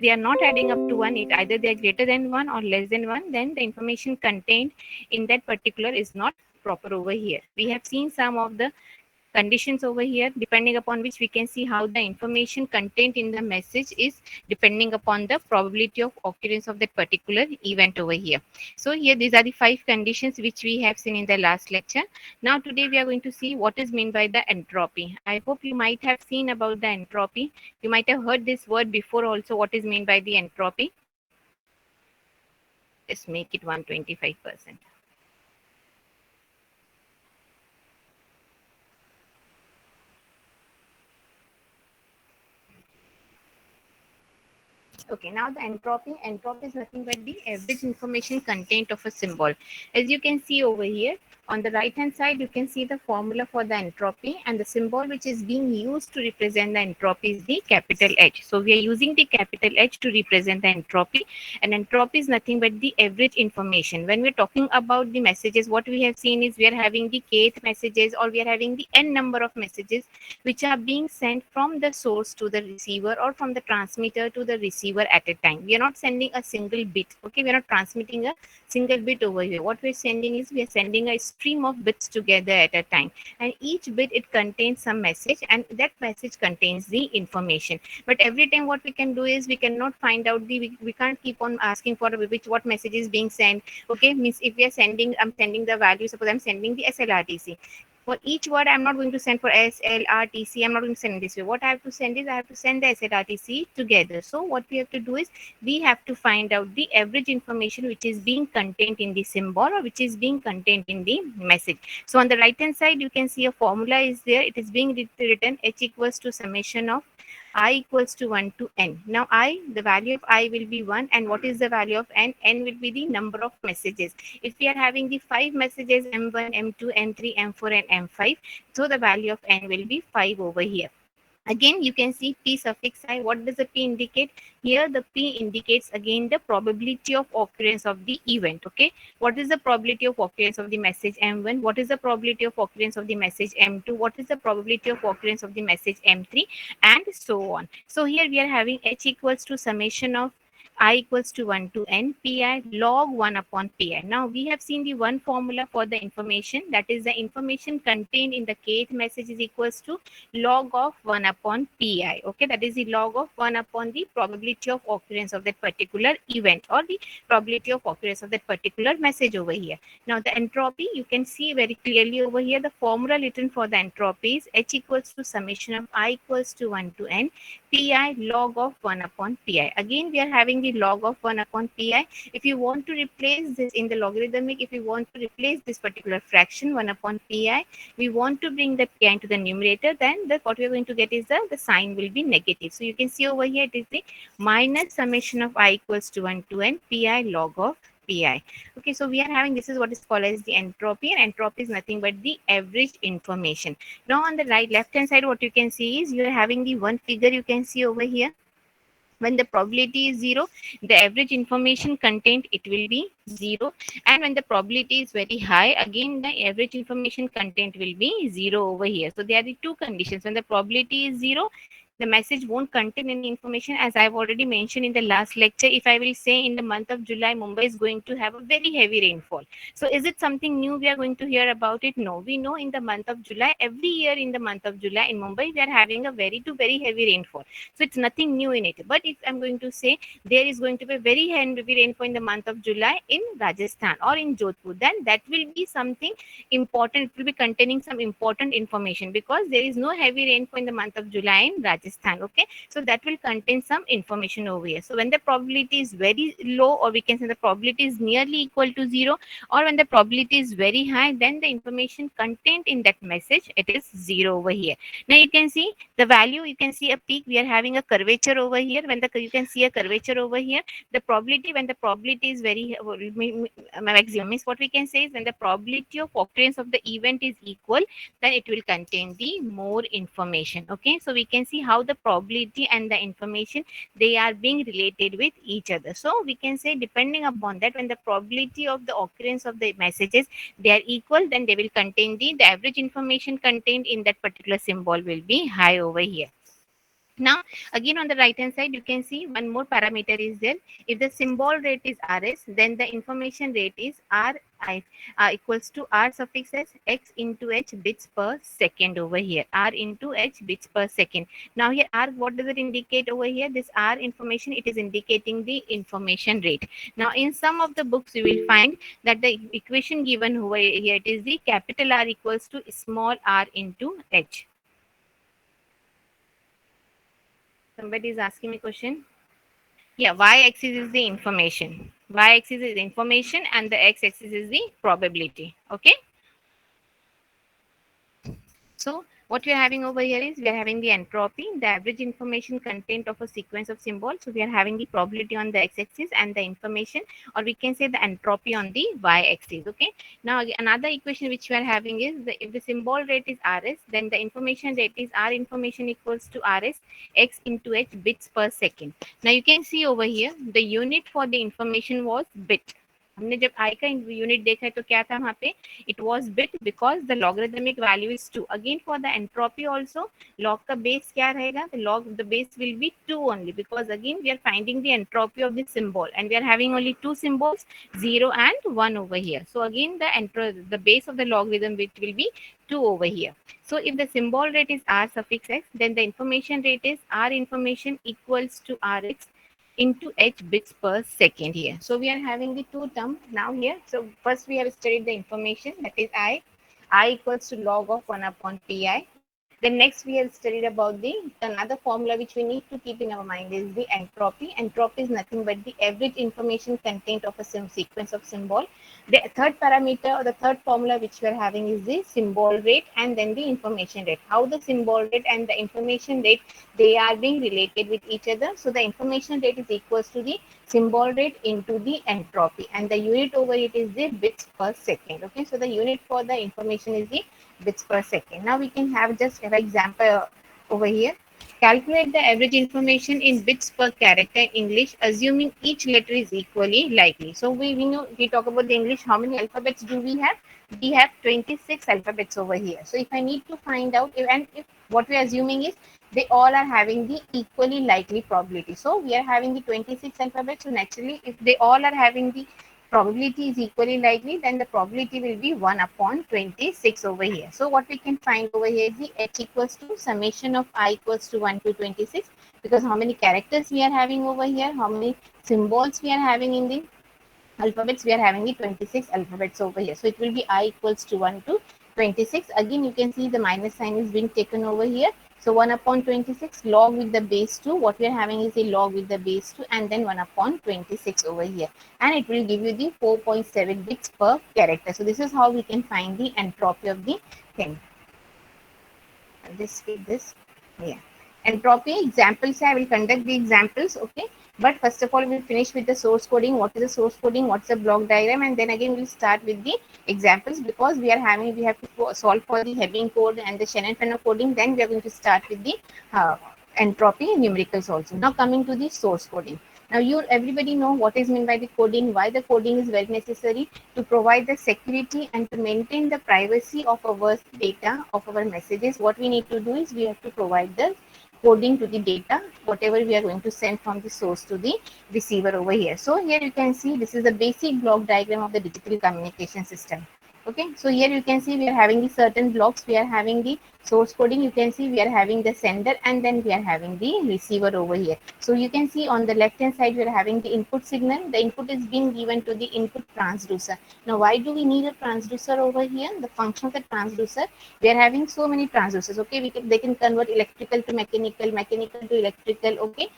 they are not adding up to 1, it either they are greater than 1 or less than 1, then the information contained in that particular is not proper over here. We have seen some of the conditions over here, depending upon which we can see how the information contained in the message is depending upon the probability of occurrence of that particular event over here. So here these are the 5 conditions which we have seen in the last lecture. Now today we are going to see what is meant by the entropy. I hope you might have seen about the entropy. You might have heard this word before also, what is meant by the entropy. Just make it 125%. Okay, now the entropy is nothing but the average information content of a symbol. As you can see over here, on the right hand side, you can see the formula for the entropy, and the symbol which is being used to represent the entropy is the capital H. So we are using the capital H to represent the entropy, and entropy is nothing but the average information. When we're talking about the messages, what we have seen is we are having the kth messages, or we are having the n number of messages which are being sent from the source to the receiver, or from the transmitter to the receiver at a time. We are not sending a single bit. Okay, we are not transmitting a single bit over here. What we're sending is we are sending a stream of bits together at a time, and each bit it contains some message, and that message contains the information. But every time what we can do is we cannot find out we can't keep on asking for which what message is being sent. Okay, means if we are sending, I'm sending the value, suppose I'm sending the SLRTC. For each word, I'm not going to send for SLRTC. I'm not going to send this way. What I have to send is I have to send the SLRTC together. So what we have to do is we have to find out the average information which is being contained in the symbol, or which is being contained in the message. So on the right hand side, you can see a formula is there. It is being written H equals to summation of I equals to 1 to n. Now I, the value of I will be 1, and what is the value of n? N will be the number of messages. If we are having the 5 messages, M1, M2, M3, M4 and M5, so the value of n will be 5 over here. Again, you can see P suffix I. What does the P indicate? Here the P indicates again the probability of occurrence of the event. Okay, what is the probability of occurrence of the message M1? What is the probability of occurrence of the message M2? What is the probability of occurrence of the message M3, and so on. So here we are having H equals to summation of I equals to 1 to n pi log 1 upon pi. Now we have seen the one formula for the information, that is the information contained in the kth message is equals to log of 1 upon pi. Okay, that is the log of 1 upon the probability of occurrence of that particular event, or the probability of occurrence of that particular message over here. Now the entropy, you can see very clearly over here, the formula written for the entropy is H equals to summation of I equals to 1 to n pi log of 1 upon pi. Again, we are having the log of 1 upon pi. If you want to replace this in the logarithmic, if you want to replace this particular fraction 1 upon pi, we want to bring the pi into the numerator, then what we are going to get is the sign will be negative. So you can see over here it is the minus summation of I equals to 1 to n pi log of pi. Okay, so we are having, this is what is called as the entropy, and entropy is nothing but the average information. Now on the left hand side, what you can see is you are having the one figure you can see over here. When the probability is 0, the average information contained it will be 0, and when the probability is very high, again the average information content will be 0 over here. So there are the two conditions. When the probability is 0, the message won't contain any information. As I've already mentioned in the last lecture, if I will say in the month of July Mumbai is going to have a very heavy rainfall, so is it something new we are going to hear about it? No, we know in the month of July, every year in the month of July in Mumbai we are having a very to very heavy rainfall. So it's nothing new in it. But if I'm going to say there is going to be very heavy rainfall in the month of July in Rajasthan or in Jodhpur, then that will be something important. It will be containing some important information, because there is no heavy rainfall in the month of July in Rajasthan. Okay, so that will contain some information over here. So when the probability is very low, or we can say the probability is nearly equal to 0, or when the probability is very high, then the information contained in that message it is 0 over here. Now you can see the value, you can see a peak, we are having a curvature over here. When you can see a curvature over here, the probability, when the probability is very maximum, means what we can say is when the probability of occurrence of the event is equal, then it will contain the more information. Okay, so we can see how the probability and the information, they are being related with each other. So we can say depending upon that, when the probability of the occurrence of the messages they are equal, then they will contain the average information contained in that particular symbol will be high over here. Now, again on the right hand side, you can see one more parameter is there. If the symbol rate is RS, then the information rate is RI equals to R suffix s X into H bits per second over here. R into H bits per second. Now here R, what does it indicate over here? This R information, it is indicating the information rate. Now in some of the books, you will find that the equation given over here, it is the capital R equals to small r into H. Somebody is asking me a question. Yeah, y-axis is the information. Y-axis is information and the x-axis is the probability. Okay. So what we are having over here is we are having the entropy, the average information content of a sequence of symbols. So we are having the probability on the x-axis and the information, or we can say the entropy on the y-axis. Okay. Now another equation which we are having is if the symbol rate is rs, then the information rate is r information equals to rs x into h bits per second. Now you can see over here the unit for the information was bit. हमने जब आई का unit देखा है तो क्या था वहां पे it was bit because the logarithmic value is 2. Again for the entropy also, log का base क्या रहेगा? The base will be 2 only, because again we are finding the entropy of the symbol and we are having only two symbols, 0 and 1 over here. So again the base of the logarithm which will be 2 over here. So if the symbol rate is r suffix x, then the information rate is r information equals to rx into h bits per second here. So we are having the two term now here. So first we have studied the information, that is I equals to log of 1 upon pi. Then next we have studied about the another formula which we need to keep in our mind is the entropy. Entropy is nothing but the average information content of a sequence of symbol. The third parameter or the third formula which we are having is the symbol rate and then the information rate. How the symbol rate and the information rate, they are being related with each other. So the information rate is equals to the symbol rate into the entropy, and the unit over it is the bits per second. Okay, so the unit for the information is the bits per second. Now we can have just an example over here. Calculate the average information in bits per character in English, assuming each letter is equally likely. So we know, we talk about the English, how many alphabets do we have? We have 26 alphabets over here. So if I need to find out, if what we are assuming is they all are having the equally likely probability. So we are having the 26 alphabets. So naturally, if they all are having the probability is equally likely, then the probability will be 1 upon 26 over here. So what we can find over here is the h equals to summation of I equals to 1 to 26, because how many characters we are having over here, how many symbols we are having in the alphabets, we are having the 26 alphabets over here. So it will be I equals to 1 to 26. Again, you can see the minus sign is being taken over here. So 1 upon 26 log with the base 2. What we are having is a log with the base 2 and then 1 upon 26 over here. And it will give you the 4.7 bits per character. So this is how we can find the entropy of the thing. I'll just skip this. Yeah. Entropy examples. I will conduct the examples. Okay. But first of all, we'll finish with the source coding. What is the source coding? What's the block diagram? And then again, we'll start with the examples, because we have to solve for the Hebing code and the Shannon-Fenner coding. Then we are going to start with the entropy and numericals also. Now coming to the source coding. Now everybody know what is meant by the coding, why the coding is very necessary to provide the security and to maintain the privacy of our data, of our messages. What we need to do is we have to provide the coding to the data, whatever we are going to send from the source to the receiver over here. So here you can see this is the basic block diagram of the digital communication system. Okay, so here you can see we are having the certain blocks. We are having the source coding. You can see we are having the sender and then we are having the receiver over here. So you can see on the left hand side we are having the input signal. The input is being given to the input transducer. Now why do we need a transducer over here? The function of the transducer, we are having so many transducers. Okay, they can convert electrical to mechanical, mechanical to electrical. Okay,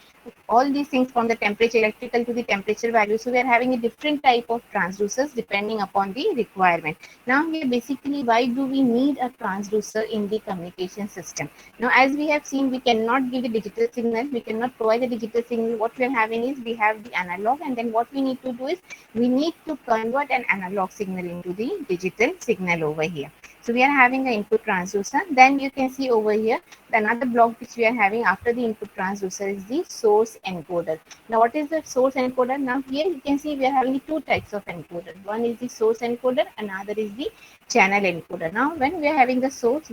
all these things from the temperature, electrical to the temperature value. So we are having a different type of transducers depending upon the requirement. Now here basically why do we need a transducer in the communication system? Now as we have seen, we cannot give the digital signal, we cannot provide the digital signal. What we are having is we have the analog, and then what we need to do is we need to convert an analog signal into the digital signal over here. So we are having an input transducer. Then you can see over here another block which we are having after the input transducer is the source encoder. Now what is the source encoder? Now here you can see we are having two types of encoder. One is the source encoder, another is the channel encoder. Now when we are having the source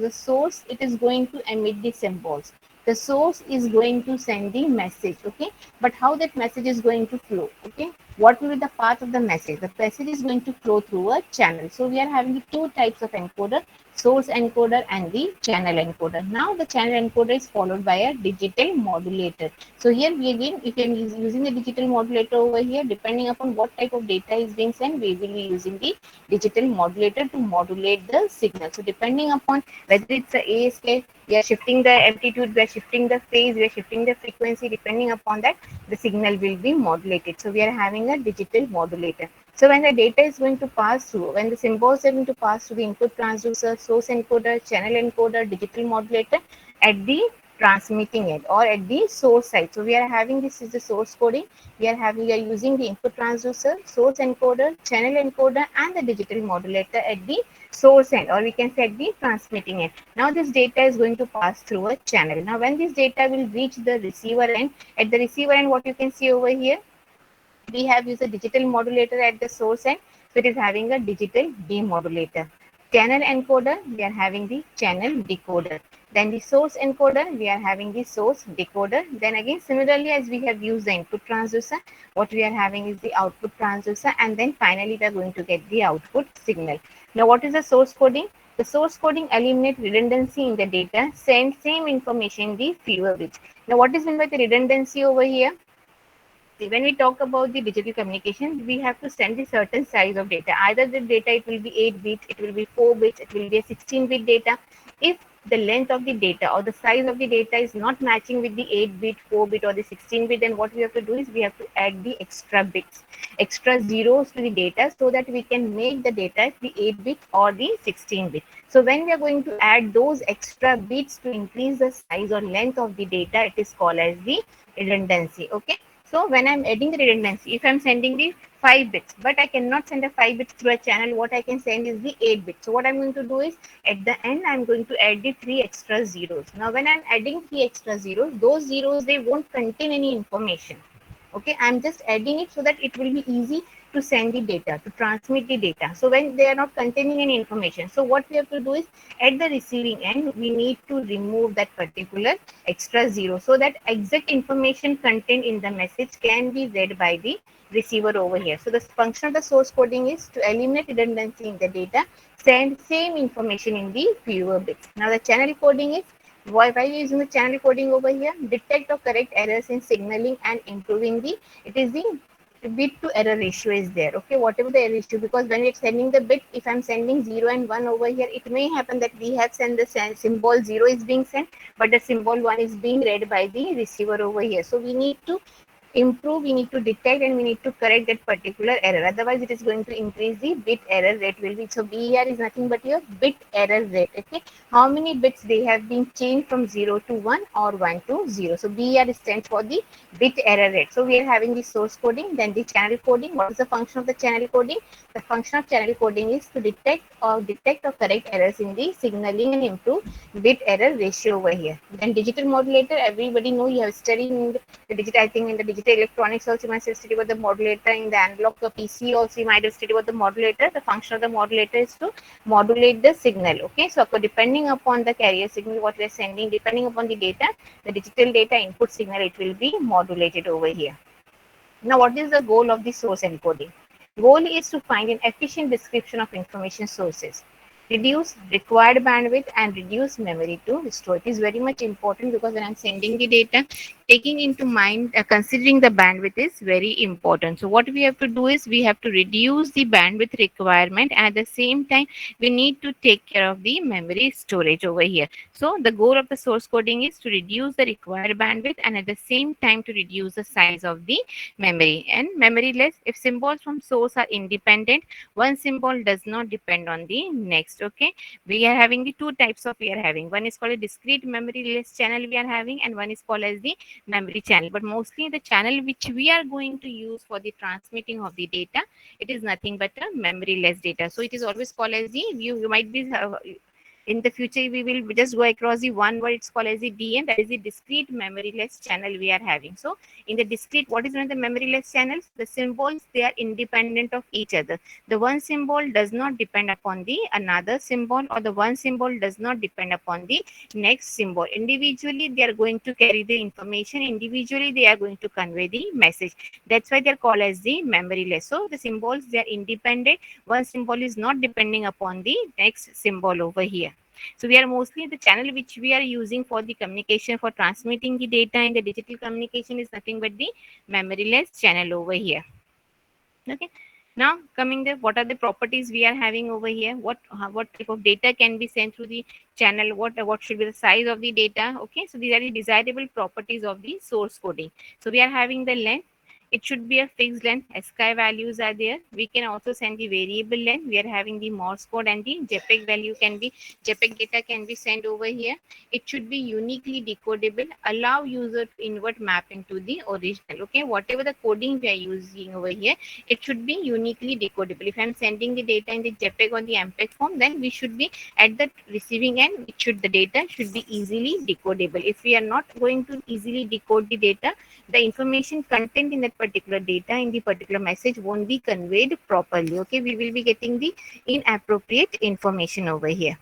it is going to emit the symbols. The source is going to send the message, okay? But how that message is going to flow, okay? What will be the path of the message? The message is going to flow through a channel. So we are having two types of encoder, source encoder and the channel encoder. Now the channel encoder is followed by a digital modulator. So here we again, if I'm using the digital modulator over here, depending upon what type of data is being sent, we will be using the digital modulator to modulate the signal. So depending upon whether it's a ASK, we are shifting the amplitude, we are shifting the phase, we are shifting the frequency, depending upon that, the signal will be modulated. So we are having a digital modulator. So when the data is going to pass through, when the symbols are going to pass through the input transducer, source encoder, channel encoder, digital modulator at the transmitting end or at the source side. So we are having, this is the source coding. We are using the input transducer, source encoder, channel encoder, and the digital modulator at the source end, or we can say at the transmitting end. Now this data is going to pass through a channel. Now when this data will reach the receiver end, at the receiver end, what you can see over here, we have used a digital modulator at the source end, so it is having a digital demodulator. Channel encoder, we are having the channel decoder. Then the source encoder, we are having the source decoder. Then again, similarly, as we have used the input transducer, what we are having is the output transducer, and then finally we are going to get the output signal. Now, what is the source coding? The source coding eliminates redundancy in the data, send same information in the fewer bits. Now, what is meant by the redundancy over here? See, when we talk about the digital communication, we have to send a certain size of data. Either the data, it will be 8 bits, it will be 4 bits, it will be a 16-bit data. If the length of the data or the size of the data is not matching with the 8-bit, 4-bit or the 16-bit, then what we have to do is we have to add the extra bits, extra zeros to the data, so that we can make the data the 8-bit or the 16-bit. So when we are going to add those extra bits to increase the size or length of the data, it is called as the redundancy, okay? So when I'm adding the redundancy, if I'm sending the 5 bits, but I cannot send the 5 bits through a channel, what I can send is the 8 bits. So what I'm going to do is, at the end, I'm going to add the 3 extra zeros. Now when I'm adding 3 extra zeros, those zeros, they won't contain any information. Okay, I'm just adding it so that it will be easy to send the data, to transmit the data. So when they are not containing any information, so what we have to do is, at the receiving end, we need to remove that particular extra zero, so that exact information contained in the message can be read by the receiver over here. So the function of the source coding is to eliminate redundancy in the data, send same information in the fewer bits. Now the channel coding is, why are you using the channel coding over here? Detect or correct errors in signaling and improving the, it is the bit to error ratio is there, okay, whatever the error ratio, because when it's sending the bit, if I'm sending 0 and 1 over here, it may happen that we have sent the symbol 0 is being sent, but the symbol 1 is being read by the receiver over here. So we need to improve, we need to detect, and we need to correct that particular error. Otherwise, it is going to increase the bit error rate will be. So BER is nothing but your bit error rate. Okay, how many bits they have been changed from 0 to 1 or 1 to 0. So BER stands for the bit error rate. So we are having the source coding, then the channel coding. What is the function of the channel coding? The function of channel coding is to detect or correct errors in the signaling and improve bit error ratio over here. Then digital modulator, everybody know, you have studied in the digital, I think in the digital electronics also you must have studied about the modulator. In the analog PC also you might have studied about the modulator. The function of the modulator is to modulate the signal. Okay, so depending upon the carrier signal what we are sending, depending upon the data, the digital data input signal, it will be modulated over here. Now, what is the goal of the source encoding? Goal is to find an efficient description of information sources, reduce required bandwidth, and reduce memory to store. It is very much important, because when I'm sending the data, taking into mind, considering the bandwidth is very important. So what we have to do is we have to reduce the bandwidth requirement, and at the same time we need to take care of the memory storage over here. So the goal of the source coding is to reduce the required bandwidth, and at the same time to reduce the size of the memory. And memory less, if symbols from source are independent, one symbol does not depend on the next. Okay, we are having the two types of, we are having, one is called a discrete memory less channel we are having, and one is called as the memory channel. But mostly the channel which we are going to use for the transmitting of the data, it is nothing but a memory less data. So it is always called as the, you might be In the future, we will just go across the one word, it's called as the DN, that is the discrete memoryless channel we are having. So in the discrete, what is one of the memoryless channels? The symbols, they are independent of each other. The one symbol does not depend upon the another symbol, or the one symbol does not depend upon the next symbol. Individually, they are going to carry the information. Individually, they are going to convey the message. That's why they are called as the memoryless. So the symbols, they are independent. One symbol is not depending upon the next symbol over here. So we are mostly the channel which we are using for the communication, for transmitting the data in the digital communication, is nothing but the memoryless channel over here. Okay. Now coming there, what are the properties we are having over here? What type of data can be sent through the channel? What should be the size of the data? Okay, so these are the desirable properties of the source coding. So we are having the length. It should be a fixed length. ASCII values are there. We can also send the variable length. We are having the Morse code, and the JPEG value can be, JPEG data can be sent over here. It should be uniquely decodable. Allow user to invert map into the original. Okay, whatever the coding we are using over here, it should be uniquely decodable. If I'm sending the data in the JPEG or the MPEG form, then we should be at the receiving end. The data should be easily decodable. If we are not going to easily decode the data, the information content in that particular data, in the particular message, won't be conveyed properly. Okay, we will be getting the inappropriate information over here.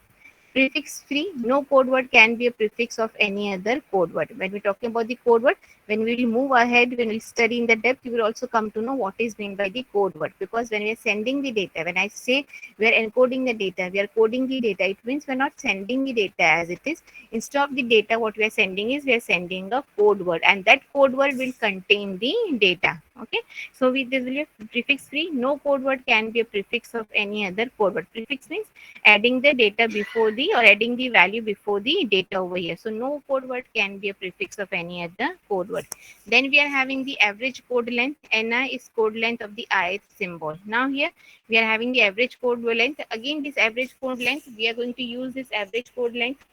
Prefix free, no code word can be a prefix of any other code word. When we're talking about the code word, when we will move ahead, when we study in the depth, you will also come to know what is meant by the code word. Because when we are sending the data, when I say we are encoding the data, we are coding the data, it means we're not sending the data as it is. Instead of the data, what we are sending is, we are sending a code word, and that code word will contain the data. Okay, so with this will be prefix free, no code word can be a prefix of any other code word. Prefix means adding the data before the, or adding the value before the data over here. So no code word can be a prefix of any other code word. Then we are having the average code length. Ni is code length of the ith symbol. Now here we are having the average code length. Again, this average code length, we are going to use this average code length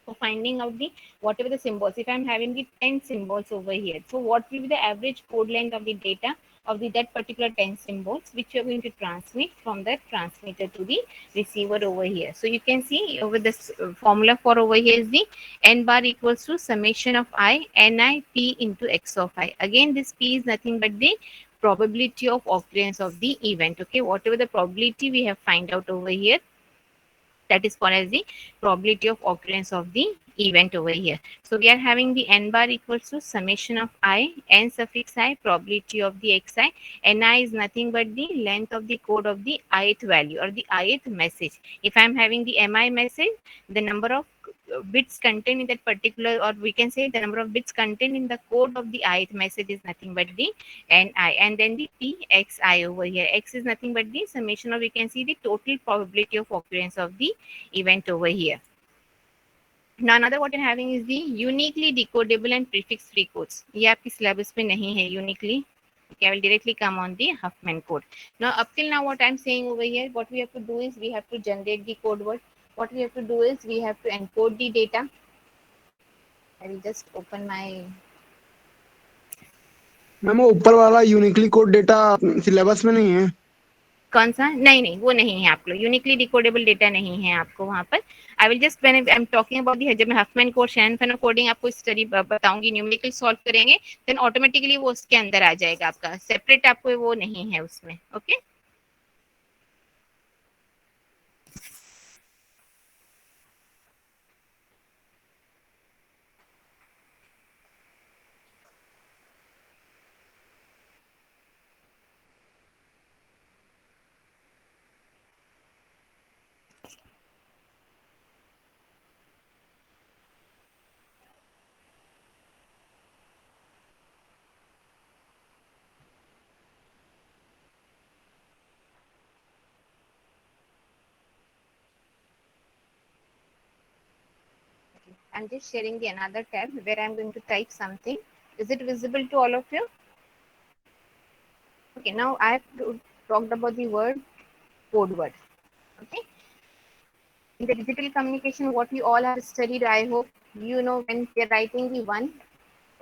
for finding out the whatever the symbols. If I'm having the 10 symbols over here, so what will be the average code length of the data of the that particular 10 symbols which you're going to transmit from that transmitter to the receiver over here. So you can see over this formula for over here is the n bar equals to summation of I ni p into x of I. Again, this p is nothing but the probability of occurrence of the event. Okay, whatever the probability we have find out over here, that is called as the probability of occurrence of the event over here. So we are having the n bar equals to summation of I, n suffix I, probability of the xi. Ni is nothing but the length of the code of the ith value or the ith message. If I am having the mi message, the number of bits contained in that particular, or we can say the number of bits contained in the code of the ith message is nothing but the ni, and then the pxi over here. X is nothing but the summation of, we can see the total probability of occurrence of the event over here. Now another what you're having is the uniquely decodable and prefix free codes. ये आपकी syllabus में नहीं है uniquely. Okay, I will directly come on the Huffman code. Now up till now what I'm saying over here, what we have to do is we have to generate the code word. What we have to do is we have to encode the data. I will just open my ma'am वो ऊपर वाला uniquely code data syllabus में नहीं है। कौन सा? नहीं नहीं, वो नहीं है आपको, यूनिकली डिकोडेबल डेटा नहीं है आपको वहां पर. I will just, when I am talking about the, जब मैं Huffman code, Shannon Fanon coding आपको स्टडी बताऊंगी, न्यूमेरिकल सॉल्व करेंगे, देन ऑटोमेटिकली वो उसके अंदर आ जाएगा आपका, सेपरेट आपको वो नहीं है उसमें. Okay, I'm just sharing the another tab where I'm going to type something. Is it visible to all of you? Okay, now I have talked about the word code word. Okay, in the digital communication, what we all have studied, I hope you know, when we are writing the one,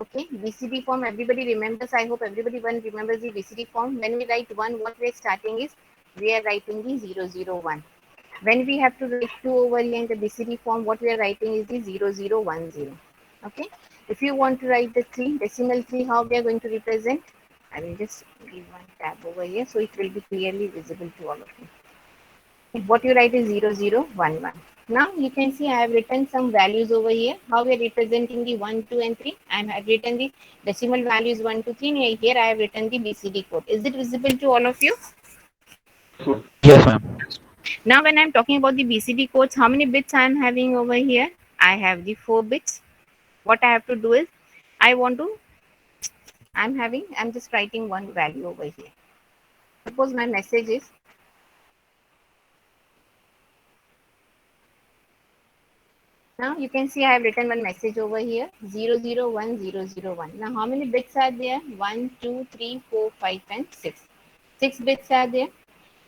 okay, BCD form, everybody remembers, I hope everybody one remembers the BCD form. When we write one, what we are starting is, we are writing the 001. When we have to write 2 over here in the BCD form, what we are writing is the 0010. Okay. If you want to write the 3, decimal 3, how we are going to represent? I will just give one tab over here so it will be clearly visible to all of you. What you write is 0011. Now you can see I have written some values over here. How we are representing the 1, 2 and 3. I have written the decimal values 1, 2, 3. Here I have written the BCD code. Is it visible to all of you? Yes, ma'am. Now when I'm talking about the BCD codes, how many bits I am having over here? I have the 4 bits. What I have to do is, I'm just writing one value over here. Suppose my message is, now you can see I have written one message over here, 001001. Now how many bits are there? 1, 2, 3, 4, 5 and 6. 6 bits are there.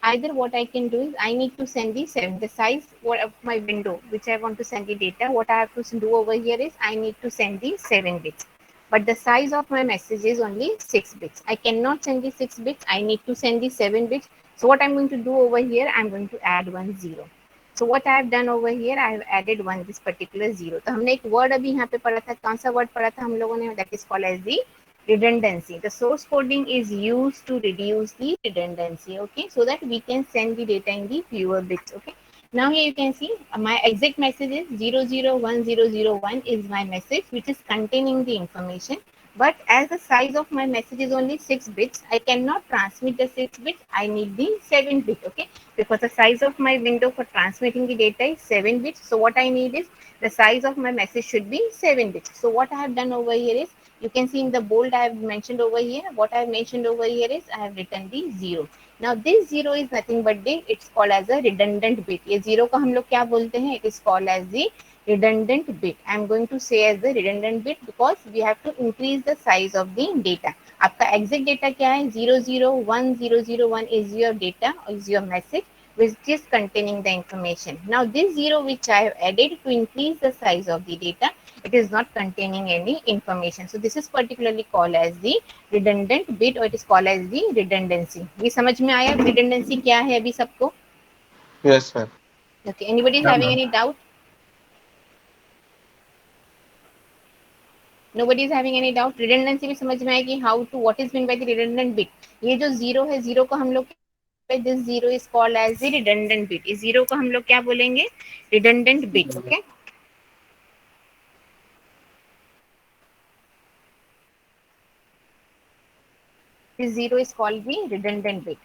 Either what I can do is I need to send the 7, the size of my window which I want to send the data. What I have to do over here is I need to send the 7 bits. But the size of my message is only 6 bits. I cannot send the 6 bits. I need to send the 7 bits. So what I'm going to do over here, I'm going to add one 0. So what I have done over here, I have added one this particular 0. तो हमने एक word अभी यहाँ पे पढ़ा था, कौन सा word पढ़ा था हम लोगों ने? That is called as the redundancy. The source coding is used to reduce the redundancy, okay, so that we can send the data in the fewer bits. Okay, now here you can see my exact message is 001001 is my message which is containing the information, but as the size of my message is only 6 bits, I cannot transmit the 6 bits. I need the 7 bit. Okay, because the size of my window for transmitting the data is 7 bits. So what I need is the size of my message should be 7 bits. So what I have done over here is, you can see in the bold I have mentioned over here, what I have mentioned over here is I have written the 0. Now this 0 is nothing but the, it's called as a redundant bit. ये 0 को हम लोग क्या बोलते हैं? It is called as the redundant bit. I am going to say as the redundant bit because we have to increase the size of the data. आपका exact data क्या है? 001001 is your data, is your message which is containing the information. Now this 0 which I have added to increase the size of the data, it is not containing any information. So this is particularly called as the redundant bit, or it is called as the redundancy. ये समझ में आया redundancy क्या है अभी सबको? Yes, ma'am. Okay, anybody is Yeah, having ma'am. any doubt? Nobody is having any doubt. Redundancy भी समझ में आएगी. How to, what is meant by the redundant bit? ये जो zero है, zero को हम लोग, this zero is called as the redundant bit. इस zero को हम लोग क्या बोलेंगे? Redundant bit. Okay. This zero is called the redundant bit.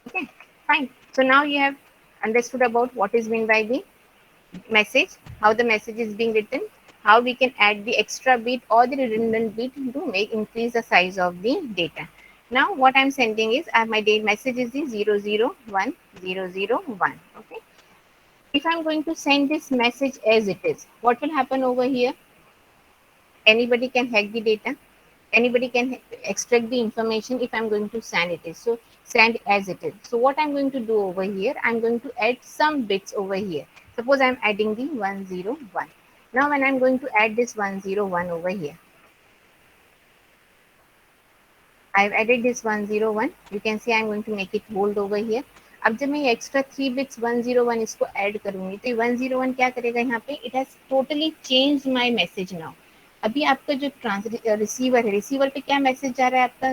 Okay, fine. So now you have understood about what is meant by the message, how the message is being written, how we can add the extra bit or the redundant bit to make increase the size of the data. Now what I'm sending is my message is the 001001. Okay. If I'm going to send this message as it is, what will happen over here? Anybody can hack the data. Anybody can extract the information if I'm going to send it is. So send as it is. So what I'm going to do over here, I'm going to add some bits over here. Suppose I'm adding the 101. Now when I'm going to add this 101 over here, I've added this 101. You can see I'm going to make it bold over here. अब जब मैं ये extra 3 bits 101 इसको add करूंगी तो 101 क्या करेगा यहाँ पे? It has totally change my message now. अभी आपका जो रिसीवर है, रिसीवर पे क्या मैसेज जा रहा है आपका?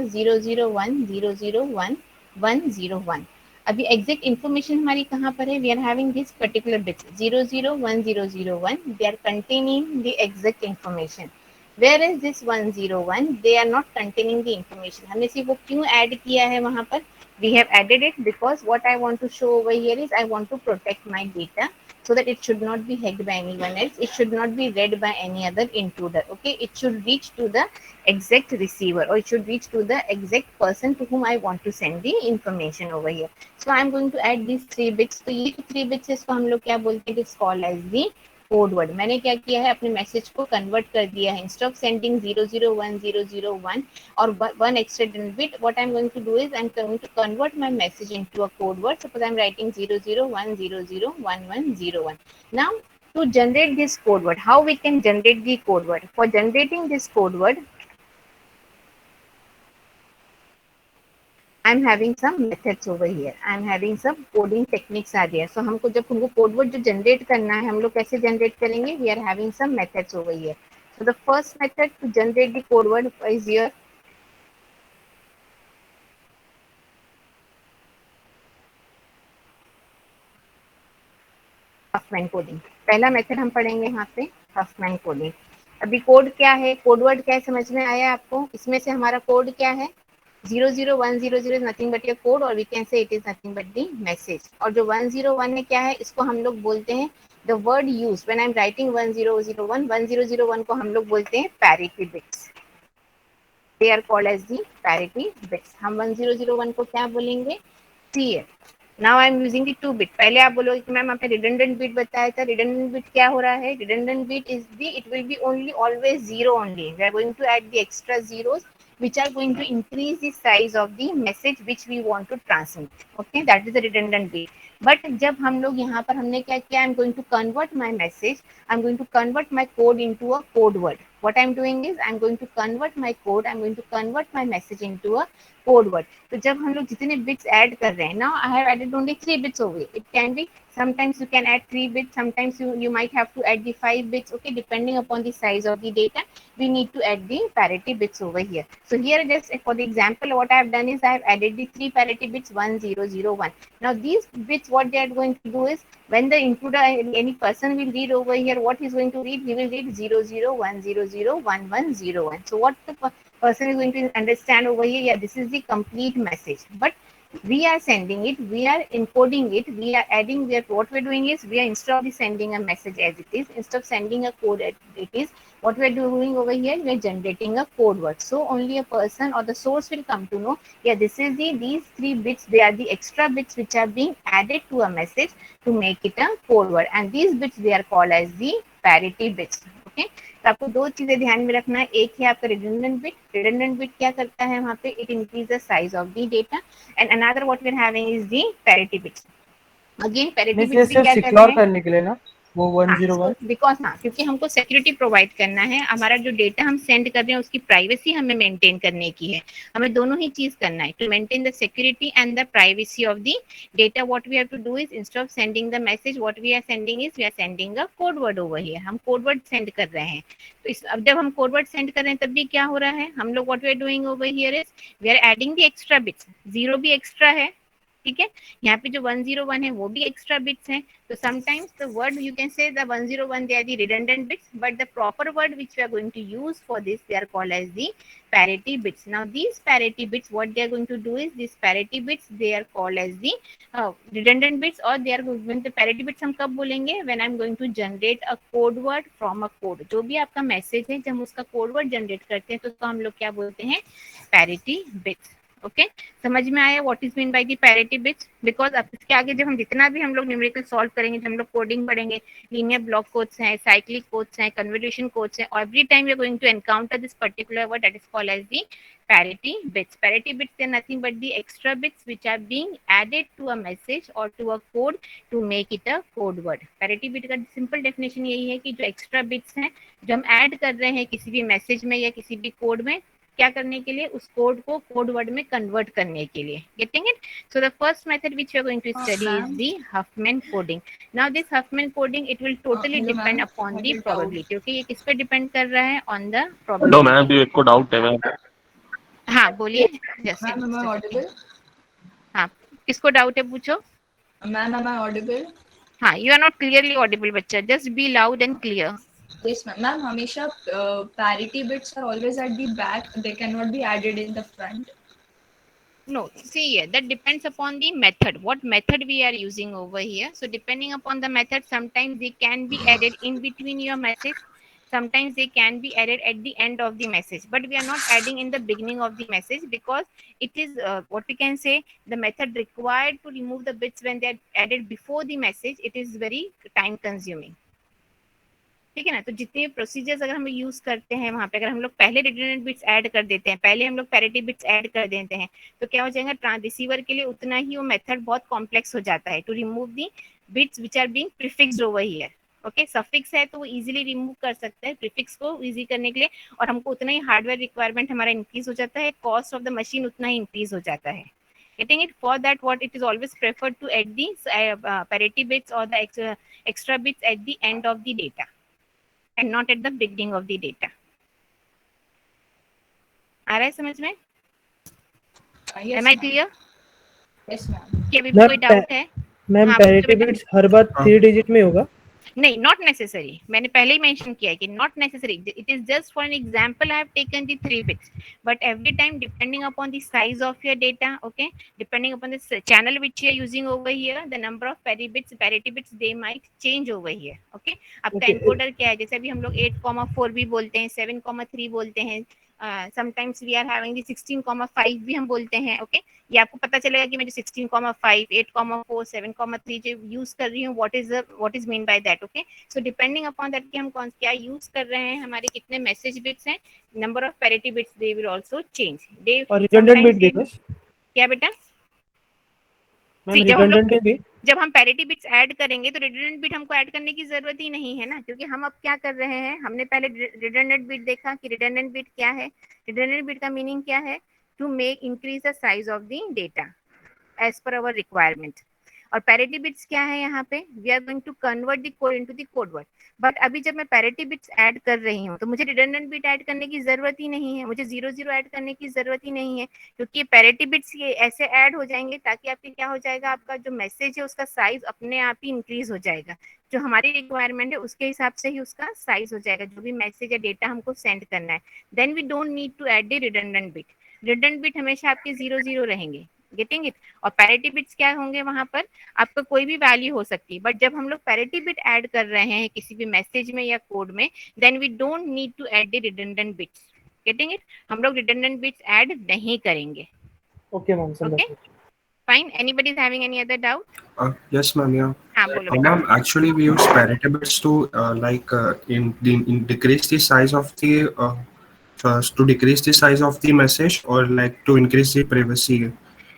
001001101. अभी एग्जैक्ट इन्फॉर्मेशन हमारी कहाँ पर है? We are having this particular bits 001001. They are containing the exact information. Where is this 101? They are not containing the information. हमने सिर्फ वो क्यों ऐड किया है वहां पर? We have added it because what I want to show over here is I want to protect my data so that it should not be hacked by anyone else. It should not be read by any other intruder. Okay, it should reach to the exact receiver, or it should reach to the exact person to whom I want to send the information over here. So I'm going to add these 3 bits. तो ये 3 bits है, इसको हम लोग क्या बोलते हैं? It is called as the code word. मैंने क्या किया है? अपने मैसेज को कन्वर्ट कर दिया है. इंस्टेड ऑफ सेंडिंग 001001 और one extra bit, what I am going to do is I am going to convert my message into a code word. Suppose I am writing 0010011101. Now to generate this code word, how we can generate the code word? For generating this code word, I I'm having some methods over here. I'm having some coding techniques are there. So हमको जब उनको code word जो generate करना है, हम लोग कैसे generate करेंगे? We are having some methods over here. So the first method to generate the code word is your Huffman coding. पहला मेथड हम पढ़ेंगे यहाँ पे हफमैन कोडिंग. अभी कोड क्या है, कोड वर्ड क्या है, समझ में आया आपको? इसमें से हमारा कोड क्या है? 00100 is nothing but your code, or we can say it is nothing but the message. और जो 101 है क्या है, इसको हम लोग बोलते हैं the word used when I'm writing 1001 को हम लोग बोलते हैं parity bits. They are called as the parity bits. हम 1001 को क्या बोलेंगे? clear. Now I am using the 2 bit. पहले आप बोलोगे कि मैम आपने redundant bit बताया था. redundant bit क्या हो रहा है? redundant bit is the, it will be only always 0 only. We are going to add the extra zeros which are going to increase the size of the message which we want to transmit. Okay, that is the redundant bit. But जब हम लोग यहाँ पर हमने क्या किया, I am going to convert my message, I am going to convert my code into a code word. What I am doing is I am going to convert my code, I am going to convert my message into a code word. तो जब हम लोग जितने bits add कर रहे हैं, now I have added only 3 bits over here. It can be, sometimes you can add 3 bits, sometimes you might have to add the 5 bits. Okay, depending upon the size of the data, we need to add the parity bits over here. So here, just for the example, what I have done is I have added the 3 parity bits 1001. Now these bits, what they are going to do is, when the intruder, any person will read over here, what he is going to read? He will read 001001101. So what the person is going to understand over here? Yeah, this is the complete message. But we are sending it, we are encoding it, we are adding, what we're doing is, we are, instead of sending a message as it is, instead of sending a code as it is, what we are doing over here, we are generating a code word. So only a person or the source will come to know, yeah, this is these 3 bits, they are the extra bits which are being added to a message to make it a code word, and these bits they are called as the parity bits. Okay, तो आपको 2 चीजें ध्यान में रखना है. एक है आपका redundant bit. redundant bit क्या करता है वहाँ पे? It increases the size of the data. And another what we are having is the parity bits. Again parity bits भी क्या कर रहे हैं? करने के लिए ना वो 101, बिकॉज हाँ, क्योंकि हमको सिक्योरिटी प्रोवाइड करना है. हमारा जो डेटा हम सेंड कर रहे हैं उसकी प्राइवेसी हमें मेंटेन करने की है. हमें दोनों ही चीज करना है, to maintain the security and the privacy of the data. What we have to do is, instead of sending the message, what we are sending is, we are sending a code word over here. हम code word send कर रहे हैं. तो इस, अब जब हम code word send कर रहे हैं तब भी क्या हो रहा है, हम लोग what we are doing over here is, we are adding the extra bits. 0 भी एक्स्ट्रा है, ठीक है. यहाँ पे जो 101 है वो भी एक्स्ट्रा बिट्स हैं. So sometimes the word, you can say the 101, they are the redundant bits, but the proper word which we are going to use for this, they are called as the parity bits. Now these parity bits, what they are going to do is, these parity bits, they are called as the redundant bits, or they are going to, parity bits हम कब बोलेंगे? When I'm going to generate a code word from a code. जो भी आपका message है, जब हम उसका कोड वर्ड जनरेट करते हैं तो उसको हम लोग क्या बोलते हैं? parity bits. ओके, समझ में आया what is mean by the parity bits? Because अब इसके आगे जब हम जितना भी हम लोग न्यूमेरिकल सॉल्व करेंगे, जब हम लोग कोडिंग पढ़ेंगे, लीनियर ब्लॉक कोड्स हैं, साइक्लिक कोड्स हैं, कन्वोल्यूशन कोड्स हैं, every time we are going to encounter this particular word that is called as the parity bits. Parity bits are nothing but the extra bits which are being added to a message or to a code to make it a code word. Parity bit का simple definition यही है कि जो extra bits हैं जो हम add कर रहे हैं किसी भी मैसेज में या किसी भी कोड में, क्या करने के लिए? उस कोड को कोड वर्ड में कन्वर्ट करने के लिए. Getting it? So the first method which we are going to study is the Huffman coding. Now this Huffman coding, it will totally depend upon the probability. Okay, ये किस पे depend कर रहा है? On the hello probability. Ma'am, एक को doubt है ma'am. हाँ बोलिए. Ma'am, am I audible? हाँ, किसको डाउट है पूछो. Ma'am, am I audible? हाँ, you are not clearly audible बच्चा. Just be loud and clear. Yes, ma'am. Ma'am, हमेशा parity bits are always at the back. They cannot be added in the front. No, see here, that depends upon the method. What method we are using over here. So depending upon the method, sometimes they can be added in between your message. Sometimes they can be added at the end of the message. But we are not adding in the beginning of the message because it is what we can say, the method required to remove the bits when they are added before the message. It is very time consuming. ठीक है ना. तो जितने procedures अगर हम use करते हैं वहां पे, अगर हम लोग पहले रिडंडेंट बिट्स ऐड कर देते हैं, पहले हम लोग पैरिटी बिट्स ऐड कर देते हैं, तो क्या हो जाएगा? ट्रांसरिसीवर के लिए उतना ही वो मेथड बहुत कॉम्प्लेक्स हो जाता है to remove the bits which are being prefixed over here. Okay, suffix है तो वो इजीली रिमूव कर सकते हैं प्रीफिक्स को इजी करने के लिए, और हमको उतना ही हार्डवेयर रिक्वायरमेंट हमारा इंक्रीज हो जाता है, कॉस्ट ऑफ द मशीन उतना ही इंक्रीज हो जाता है. Getting it? For that, what it is always preferred to add the parity bits or the extra bits at the end of the data and not at the beginning of the data. आ रहा है समझ में? Yes, Am I ma'am. clear? Yes, ma'am. क्या अभी भी कोई doubt है? Ma'am हाँ, पूछो पैरिटी बेटा। बिट्स हर बार 3 डिजिट में होगा? नहीं, नॉट नेसेसरी। मैंने पहले ही मेंशन किया है कि not necessary, it is just for an example I have taken the 3 bits, but every time depending upon the size of your data, okay, depending upon the channel which you are using over here, the number of parity bits they might change over here, okay. आपका Okay. Encoder क्या है, जैसे अभी हम लोग 8,4 भी बोलते हैं, 7,3 बोलते हैं, sometimes we are having the 16,5 भी हम बोलते हैं, ओके। ये आपको पता चलेगा कि मैं जो 16,5, 8,4, 7,3 जो यूज कर रही हूँ, what is mean by that, okay. So depending upon that कि हम कौन क्या यूज कर रहे हैं, हमारे कितने मैसेज बिट्स हैं, number of parity bits they will also change. They और रिडंडेंट बिट भी समटाइम्स बस? क्या बेटा? मैम See, जब हम लोग रिडंडेंट भी? जब हम पैरिटी बिट्स ऐड करेंगे तो रिडंडेंट बिट हमको ऐड करने की जरूरत ही नहीं है ना, क्योंकि हम अब क्या कर रहे हैं, हमने पहले रिडंडेंट बिट देखा कि रिडंडेंट बिट क्या है। रिडंडेंट बिट का मीनिंग क्या है? To make increase the size of the data as per our requirement. और पैरिटी बिट्स क्या है यहाँ पे? We are going to convert the code into the code word. But अभी जब मैं पैरिटी बिट्स ऐड कर रही हूँ तो मुझे रिडंडेंट बिट ऐड करने की जरूरत ही नहीं है, मुझे 0 0 ऐड करने की जरूरत ही नहीं है, क्योंकि पैरिटी बिट्स ये ऐसे ऐड हो जाएंगे ताकि आपके क्या हो जाएगा, आपका जो मैसेज है उसका साइज अपने आप ही इंक्रीज हो जाएगा। जो हमारी रिक्वायरमेंट है उसके हिसाब से ही उसका साइज हो जाएगा, जो भी मैसेज या डेटा हमको सेंड करना है। Then we don't need to add the redundant bit. Redundant bit हमेशा आपके 0 0 रहेंगे। Getting it? और पैरिटी बिट्स क्या होंगे वहां पर? आपका कोई भी वैल्यू हो सकती है, बट जब हम लोग पैरिटी बिट ऐड कर रहे हैं किसी भी मैसेज में या कोड में, then we don't need to add the redundant bits. Getting it? हम लोग रिडंडेंट बिट्स ऐड नहीं करेंगे। ओके मैम, समझ ओके, गया। Fine. Anybody is having any other doubt? Yes, ma'am. Yeah. हाँ, बोलो बेटा। Ma'am, actually, we use parity bits to in decrease the size of the to decrease the size of the message, or like to increase the privacy.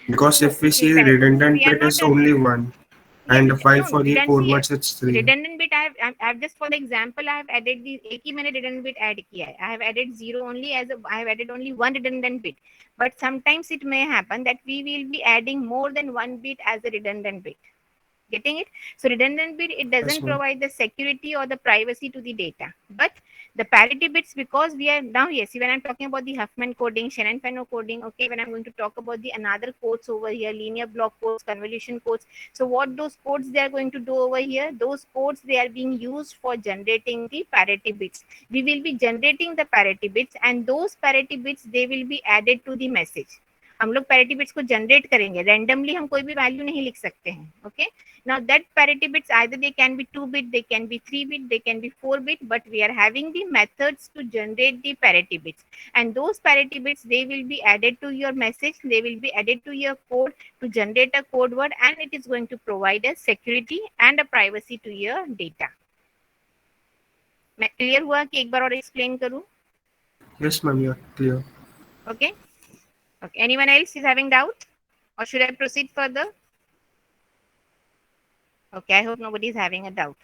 Because No, if we see, see redundant we are bit not is only one, yes, and while no, for the code see, words it's three. redundant bit I've just for the example I have added the एक ही मैंने redundant bit add किया है। I have added 0 only as a I have added only one redundant bit, but sometimes it may happen that we will be adding more than one bit as a redundant bit. Getting it? So redundant bit, it doesn't Yes, ma'am. provide the security or the privacy to the data, but the parity bits, because we are now, yes, when I'm talking about the Huffman coding, Shannon-Fano coding, okay, when I'm going to talk about the another codes over here, linear block codes, convolution codes. So what those codes they are going to do over here, those codes they are being used for generating the parity bits. We will be generating the parity bits, and those parity bits they will be added to the message. हम लोग parity bits को generate करेंगे, randomly हम कोई भी value नहीं लिख सकते हैं, okay. Now that parity bits either they can be 2 bit, they can be 3 bit, they can be 4 bit, but we are having the methods to generate the parity bits, and those parity bits they will be added to your message, they will be added to your code to generate a code word, and it is going to provide a security and a privacy to your data. मैं clear हुआ कि एक बार और explain करूं? Yes, ma'am. Yeah, clear. Okay. Okay, anyone else is having doubt, or should I proceed further? Okay, I hope nobody is having a doubt.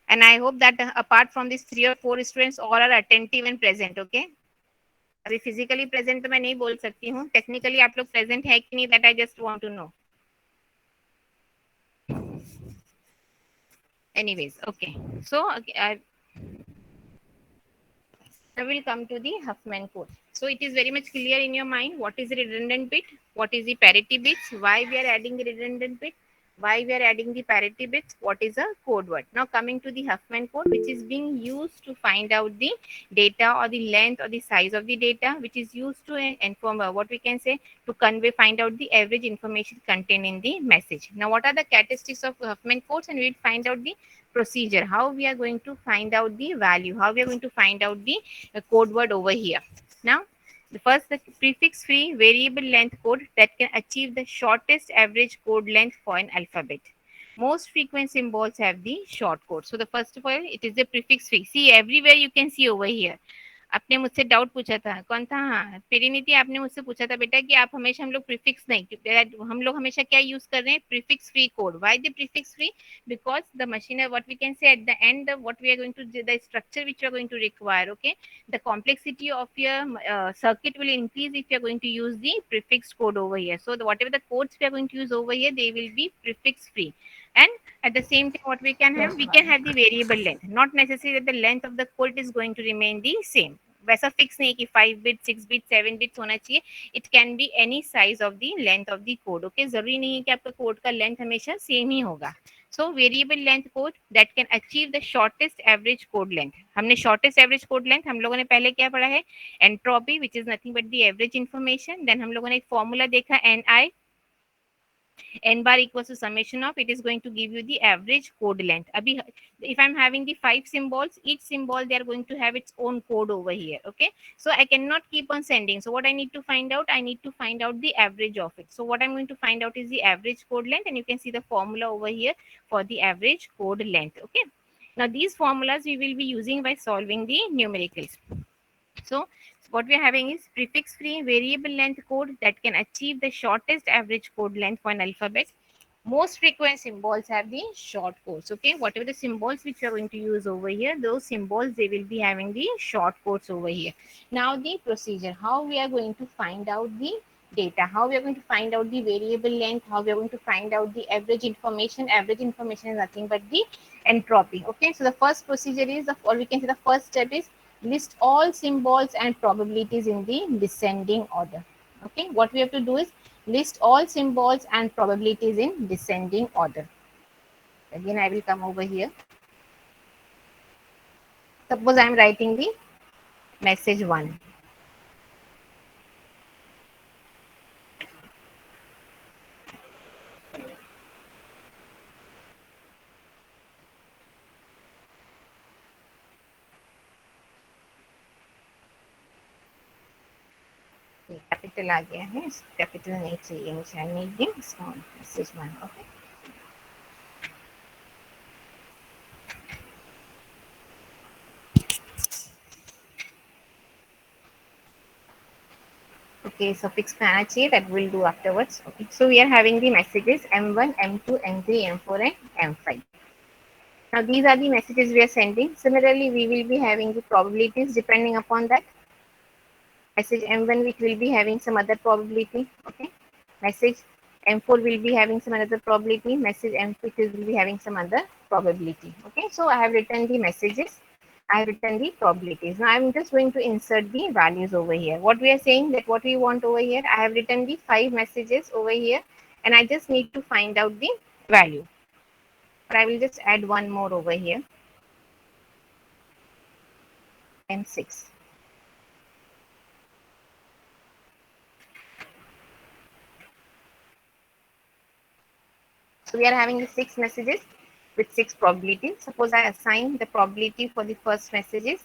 And I hope that apart from these 3 or 4 students, all are attentive and present, okay? अभी physically present तो मैं नहीं बोल सकती हूँ, technically आप लोग present है कि नहीं, that I just want to know. Anyways, okay. So I will come to the Huffman code. So it is very much clear in your mind what is the redundant bit, what is the parity bits, why we are adding the redundant bit, why we are adding the parity bits, what is a code word. Now coming to the Huffman code, which is being used to find out the data or the length or the size of the data, which is used to inform what we can say, to convey, find out the average information contained in the message. Now what are the characteristics of Huffman codes, and we will find out the procedure, how we are going to find out the value, how we are going to find out the code word over here. Now the first, the prefix free variable length code that can achieve the shortest average code length for an alphabet. Most frequent symbols have the short code. So the first of all, it is the prefix free. See, everywhere you can see over here, आपने मुझसे doubt पूछा था, कौन था? हाँ, पेरिनीति, आपने मुझसे पूछा था बेटा कि आप हमेशा, हम लोग प्रीफिक्स नहीं, क्योंकि हम लोग हमेशा क्या यूज कर रहे हैं, prefix free code. Why the prefix free? Because the machine, what we can say at the end, what we are going to, the structure which we are going to require, okay, the complexity of your circuit will increase if you are going to use the prefix code over here. So whatever the codes we are going to use over here, they will be prefix free. And at the same time, what we can have, we can have the variable length. Not necessarily that the length of the code is going to remain the same. वैसा fix नहीं कि 5 bit 6 bit 7 bits होना चाहिए. It can be any size of the length of the code. Okay, जरूरी नहीं है कि आपका कोड का लेंथ हमेशा सेम ही होगा. So variable length code that can achieve the shortest average code length. हमने शॉर्टेस्ट एवरेज कोड लेंथ हम लोगों ने पहले क्या पढ़ा है, entropy which is nothing but the average information. Then हम लोगों ने एक फॉर्मूला देखा, N I, n bar equals to summation of, it is going to give you the average code length. Abhi, if I'm having the 5 symbols, each symbol they are going to have its own code over here. Okay, so I cannot keep on sending. So what I need to find out, I need to find out the average of it. So what I'm going to find out is the average code length, and you can see the formula over here for the average code length. Okay, now these formulas we will be using by solving the numericals. So what we are having is prefix free variable length code that can achieve the shortest average code length for an alphabet. Most frequent symbols have the short codes. Okay, whatever the symbols which we are going to use over here, those symbols they will be having the short codes over here. Now the procedure, how we are going to find out the data, how we are going to find out the variable length, how we are going to find out the average information. Average information is nothing but the entropy. Okay, so the first procedure is, or we can say the first step is, list all symbols and probabilities in the descending order. Okay, what we have to do is list all symbols and probabilities in descending order. Again, I will come over here. Suppose I am writing the message 1. Capital आ गया है, capital नहीं चाहिए मुझे, I need the small message 1. Okay, okay, so fix पे आना चाहिए, that we'll do afterwards. Okay, so we are having the messages M1, M2, M3, M4 and M5. Now these are the messages we are sending. Similarly, we will be having the probabilities depending upon that. Message M1 which will be having some other probability. Okay, message M4 will be having some another probability. Message M6 will be having some other probability. Okay, so I have written the messages, I have written the probabilities. Now I'm just going to insert the values over here. What we are saying, that what we want over here, I have written the 5 messages over here, and I just need to find out the value. But I will just add one more over here, M6. So we are having the 6 messages with 6 probabilities. Suppose I assign the probability for the first messages.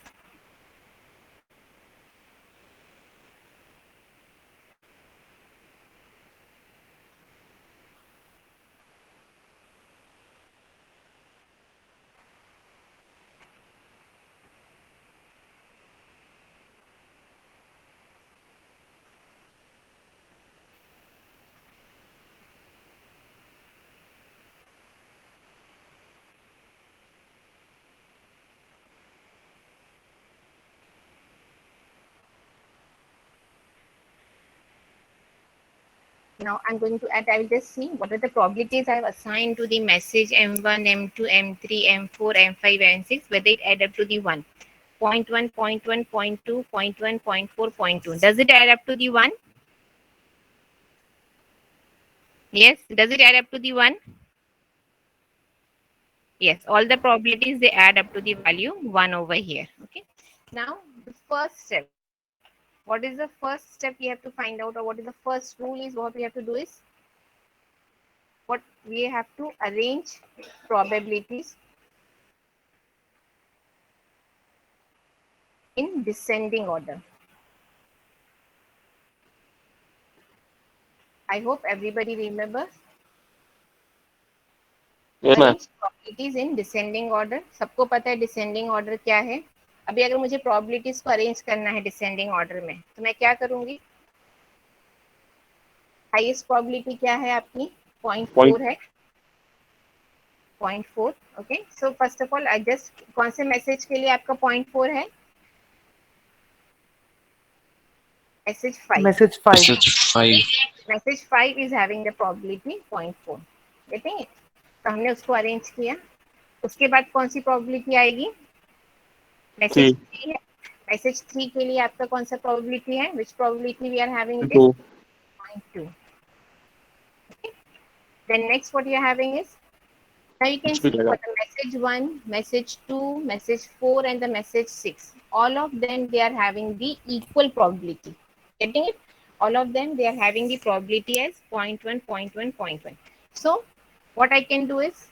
Now I'm going to add, I will just see what are the probabilities I have assigned to the message M1, M2, M3, M4, M5, M6, whether it add up to the 1. 0.1, 0.1, 0.2, 0.1, 0.4, 0.2. Does it add up to the 1? Yes, does it add up to the 1? Yes, all the probabilities, they add up to the value 1 over here. Okay. Now the first step. What is the first step we have to find out, or what is the first rule is, what we have to do is, what we have to arrange probabilities in descending order. I hope everybody remembers. Yes, ma'am. Arrange probabilities in descending order. सबको पता है descending order क्या है? अभी अगर मुझे probabilities को arrange करना है डिसेंडिंग ऑर्डर में, तो मैं क्या करूंगी? हाईएस्ट प्रोबेबिलिटी क्या है आपकी? 0.4 है, 0.4। Okay, so first of all I just, कौन से मैसेज के लिए आपका 0.4 है? Message 5। Message 5 Message 5. Message 5 is having the probability 0.4। देखेंगे, तो हमने उसको अरेंज किया। उसके बाद कौन सी प्रोबेबिलिटी आएगी? मैसेज 3 है। मैसेज 3 के लिए आपका कौन सा प्रोबेबिलिटी है? Which probability we are having it is 0.2। Then next what you are having is, now you can see for the message 1, message 2, message 4 and the message 6, all of them they are having the equal probability. Getting it? All of them they are having the probability as 0.1, 0.1, 0.1. So what I can do is,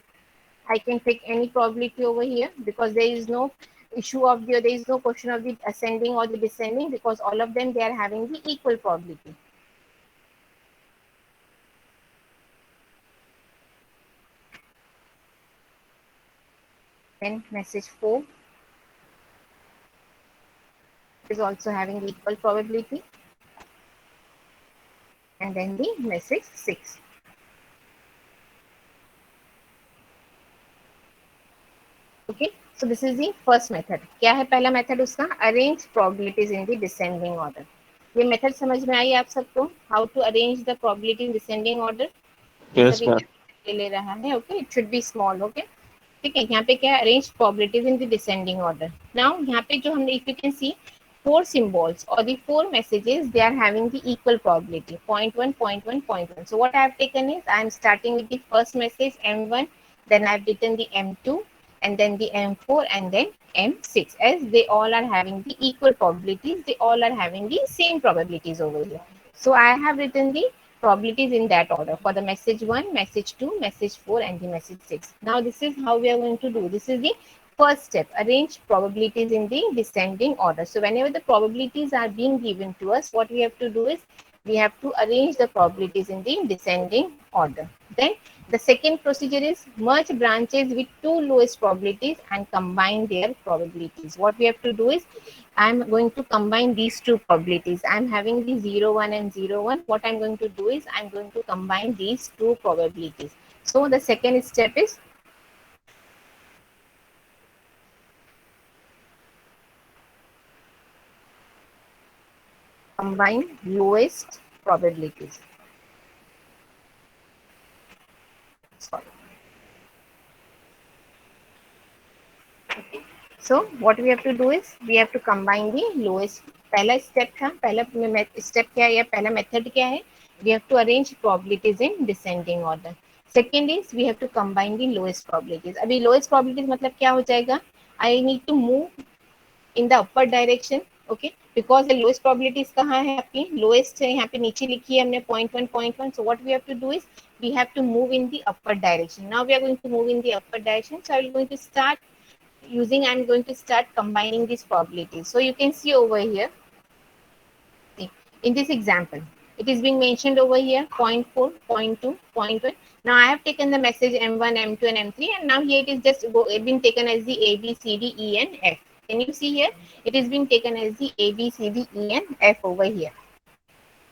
I can pick any probability over here, because there is no issue of the, there is no question of the ascending or the descending, because all of them they are having the equal probability. Then message 4 is also having the equal probability, and then the message 6. Okay, so this is the first method. क्या है पहला method उसका? Arrange probabilities in the descending order. ये method समझ में आई आप सबको? How to arrange the probability in descending order. Yes, ma'am. ले रहा है, okay, it should be small, okay, ठीक है। यहाँ पे क्या है? Arrange probabilities in the descending order. Now यहाँ पे जो हमने, if you can see, 4 symbols or the 4 messages, they are having the equal probability 0.1, 0.1, 0.1. So what I have taken is, I am starting with the first message M1, then I have written the M2, and then the M4, and then M6, as they all are having the equal probabilities, they all are having the same probabilities over here. So I have written the probabilities in that order for the message 1, message 2, message 4 and the message 6. Now this is how we are going to do. This is the first step, arrange probabilities in the descending order. So whenever the probabilities are being given to us, what we have to do is, we have to arrange the probabilities in the descending order. Then the second procedure is, merge branches with 2 lowest probabilities and combine their probabilities. What we have to do is, I'm going to combine these 2 probabilities. I'm having the 0, 1 and 0, 1. What I'm going to do is, I'm going to combine these 2 probabilities. So the second step is, combine lowest probabilities. Sorry. Okay. So what we have to do is, we have to combine the lowest. पहला step था, पहला step क्या है या पहला method क्या है? We have to arrange probabilities in descending order. Second is, we have to combine the lowest probabilities. अभी lowest probabilities मतलब क्या हो जाएगा? I need to move in the upward direction, okay, because the lowest probabilities कहाँ है आपकी? lowest है यहाँ पे नीचे लिखी है हमने 0.1, 0.1. So what we have to do is, we have to move in the upward direction. Now we are going to move in the upward direction. So I'm going to start using, I'm going to start combining these probabilities. So you can see over here, in this example, it is being mentioned over here 0.4, 0.2, 0.1. Now I have taken the message M1, M2 and M3, and now here it is just been taken as the A, B, C, D, E and F. Can you see here? It is being taken as the A, B, C, D, E and F over here.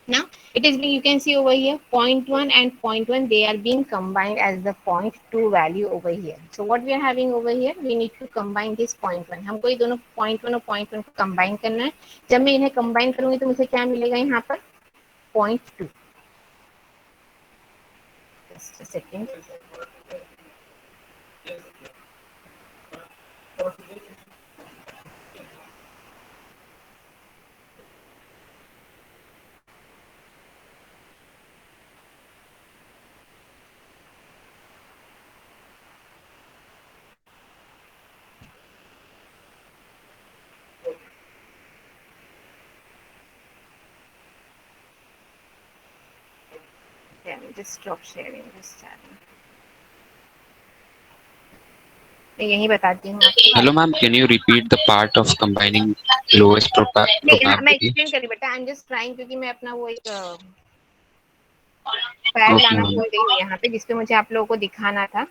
Now it is being, you can see over here 0.1 and 0.1, they are being combined as the 0.2 value over here. So what we are having over here, we need to combine this 0.1. हमको ये दोनों 0.1 और 0.1 को combine करना है. जब मैं इन्हें combine करूंगी तो मुझे क्या मिलेगा यहाँ पर? 0.2. Just a second. Yeah, just stop sharing this channel. मैं यही बताती हूँ आपको. Hello, ma'am. Can you repeat the part of combining lowest नहीं, मैं probability? एक्सप्लेन करी बेटा. आई एम जस्ट ट्राइंग, क्योंकि मैं अपना वो एक पैड Okay, लाना ma'am. भूल गई हूँ यहाँ पे, जिसपे मुझे आप लोगों को दिखाना था.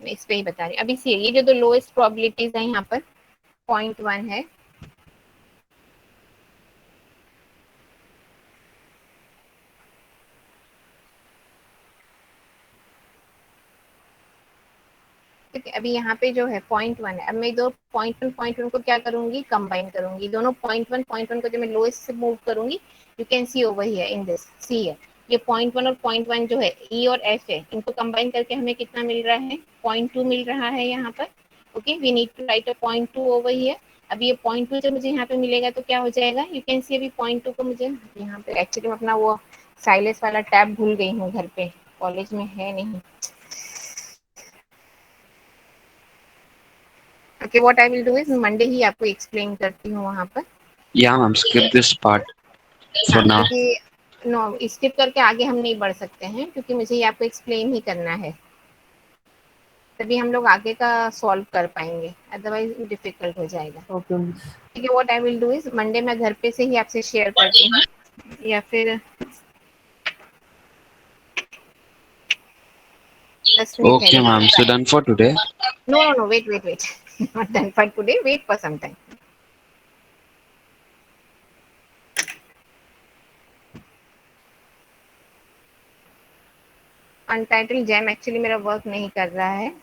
मैं इस पे ही बता रही हूँ। अभी सी ये जो दो लोएस्ट प्रोबेबिलिटीज है यहाँ पर 0.1 है, ठीक है। अभी यहाँ पे जो है 0.1 है, अब मैं दो 0.1 को क्या करूंगी, कंबाइन करूंगी। दोनों 0.1 को जब मैं लोएस्ट से मूव करूंगी, you can see over here in this, see है ये 0.1 और 0.1 जो है ई और एफ है, इनको कंबाइन करके हमें कितना मिल रहा है, 0.2 मिल रहा है यहाँ पर। Okay, we need to write a 0.2 over here. अब ये 0.2 जब मुझे यहाँ पे मिलेगा तो क्या हो जाएगा, यू कैन सी अभी 0.2 को मुझे यहाँ पे एक्चुअली मैं अपना वो साइलेंस वाला टैब भूल गई हूँ घर पे, कॉलेज में है नहीं। Okay, what I will do is Monday ही आपको एक्सप्लेन करती हूँ वहाँ पर। Yeah, ma'am. Skip this part for हाँ, now. क्योंकि नो स्किप करके आगे हम नहीं बढ़ सकते हैं, क्योंकि मुझे ये आपको एक्सप्लेन ही करना है, तभी हम लोग आगे का सॉल्व कर पाएंगे, अदरवाइज डिफिकल्ट हो जाएगा। ओके ठीक है, what I will do is Monday मैं घर पे से ही आपसे शेयर करती हूँ, या फिर 10 मिनट Okay, पहले। ma'am. So done for today. No no no, wait wait wait, not done for today, wait for some time. Untitled jam actually मेरा वर्क नहीं कर रहा है।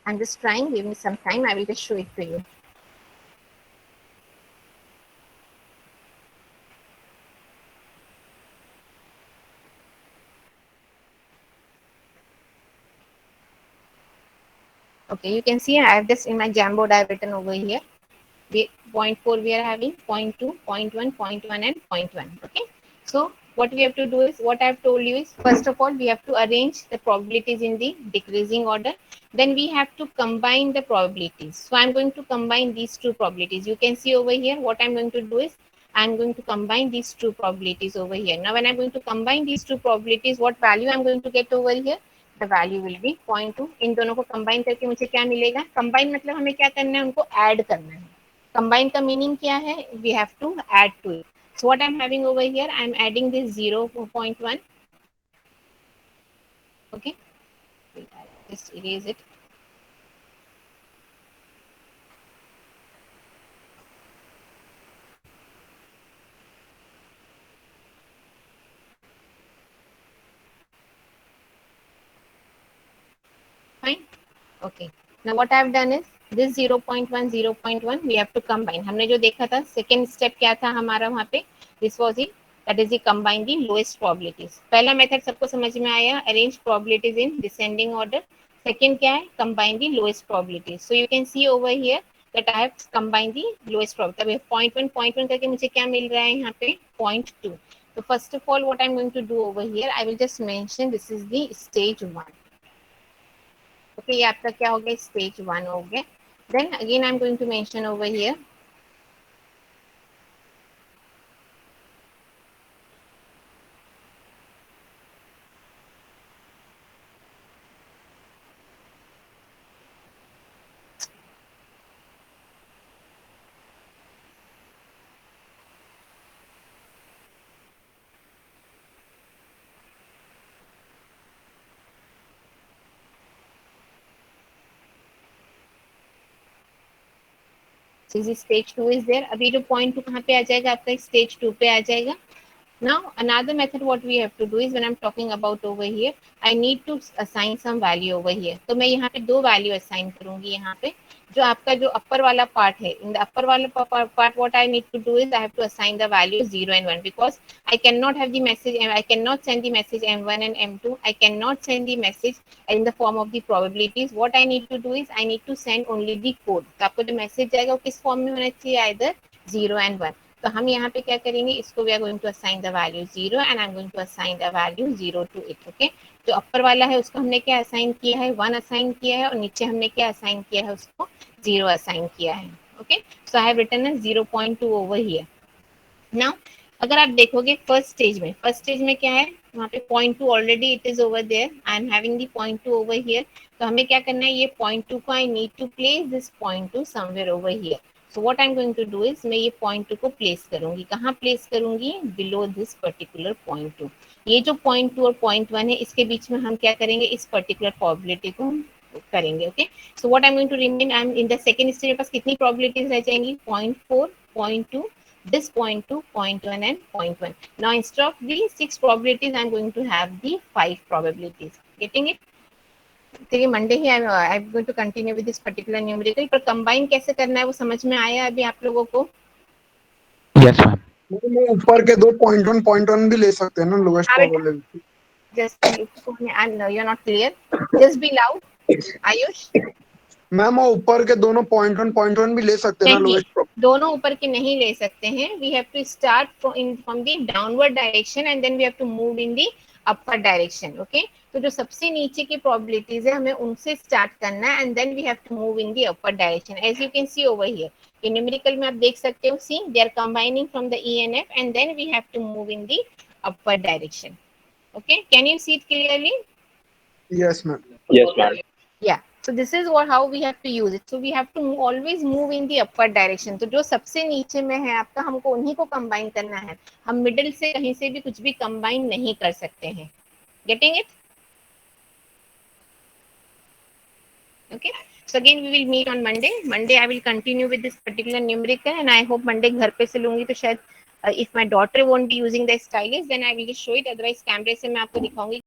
I'm just trying, give me some time, I will just show it to you. Okay, you can see I have just in my Jamboard I have written over here. 0.4 we are having, 0.2, 0.1, 0.1 and 0.1. Okay, so what we have to do is, what I have told you is, first of all we have to arrange the probabilities in the decreasing order, then we have to combine the probabilities. So I'm going to combine these two probabilities. You can see over here what I'm going to do is, I'm going to combine these two probabilities over here. Now when I'm going to combine these two probabilities, what value I'm going to get over here, the value will be 0.2. इन दोनों को combine करके मुझे क्या मिलेगा, combine मतलब हमें क्या करना है, उनको add करना है। combine का meaning क्या है, we have to add to it. So what I'm having over here, I'm adding this 0.1. Okay, just erase it. Fine. Okay, now what I have done is, this 0.1 0.1 we have to combine. हमने जो देखा था second step क्या था हमारा वहाँ पे, this was it, that is the combine the lowest probabilities. पहला method सबको समझ में आया, arrange probabilities in descending order. Second क्या है, combine the lowest probabilities. So you can see over here that I have combined the lowest probability. अब 0.1 करके मुझे क्या मिल रहा है यहाँ पे, 0.2. So first of all what I'm going to do over here, I will just mention this is the stage 1. Okay, ये आपका क्या हो गया, स्टेज 1 हो गया। Then again I am going to mention over here, stage 2 is there. अभी जो 0.2 कहाँ पे आ जाएगा, आपका स्टेज 2 पे आ जाएगा। Now another method what we have to do is when I'm talking about over here, I need to assign some value over here. तो मैं यहाँ पे दो value assign करूँगी यहाँ पे. जो आपका जो अपर वाला पार्ट है, इन द अपर वाला part what I need to do is I have to assign the value 0 and 1 because I cannot have the message and I cannot send the message M1 and M2. I cannot send the message in the form of the probabilities. What I need to do is I need to send only the code. तो आपको जो message जाएगा वो किस form में होना चाहिए, either 0 and 1. तो हम यहाँ पे क्या करेंगे, इसको we are going to assign the value 0 and I am going to assign the value 0 to it. Okay, जो अपर वाला है उसको हमने क्या असाइन किया है, 1 असाइन किया है, और नीचे हमने क्या असाइन किया है, उसको 0 असाइन किया है. Okay, so I have written as 0.2 over here. Now अगर आप देखोगे फर्स्ट स्टेज में क्या है, वहाँ पे 0.2 already it is over there. I am having the 0.2 over here. तो हमें क्या करना है, ये 0.2 को I need to place this 0.2 somewhere over here. So what I am going to do is मैं ये 0.2 को प्लेस करूंगी. कहाँ प्लेस करूंगी, बिलो दिस पर्टिकुलर 0.2. ये जो 0.2 और 0.1 है, इसके बीच में हम क्या करेंगे, इस पर्टिकुलर प्रोबेबिलिटी को करेंगे. Okay, so what I am going to remain, I am in the second stage, मेरे पास कितनी प्रोबेबिलिटीज रह जाएंगी, 0.4, 0.2, this 0.2, 0.1 and 0.1. Now instead of the 6 probabilities, I am going to have the 5 probabilities. Getting it? देखिए Monday ही I am going to continue with this particular numerical. पर combine कैसे करना है वो समझ में आया अभी आप लोगों को? Yes, ma'am. मैं ऊपर के दो 0.1 भी ले सकते हैं ना, लोएस्ट हाँ बेटा. Probability. Just you're not clear. Just be loud. Ayush, ma'am वो ऊपर के दोनों 0.1 भी ले सकते हैं ना, नहीं, लोएस्ट. दोनों ऊपर के नहीं ले सकते हैं. We have to start from the downward direction and then we have to move in the upper direction. Okay, तो जो सबसे नीचे की प्रोबेबिलिटीज है हमें उनसे स्टार्ट करना है and then we have to move in the upper direction. As you can see over here, ये न्यूमेरिकल में आप देख सकते हो, see they are combining from the ENF and then we have to move in the upper direction. Okay, can you see it clearly? Yes ma'am. Yes, ma'am. Yeah, so this is what how we have to use it. So we have to always move in the upward direction. तो जो सबसे नीचे में है आपका, हमको उन्हीं को कंबाइन करना है. हम मिडिल से कहीं से भी कुछ भी कंबाइन नहीं कर सकते हैं. Getting it? Okay, so again we will meet on Monday. Monday I will continue with this particular numerical and I hope Monday घर पे से लूंगी तो शायद if my daughter won't be using the stylus then I will just show it. Otherwise कैमरे से मैं आपको दिखाऊंगी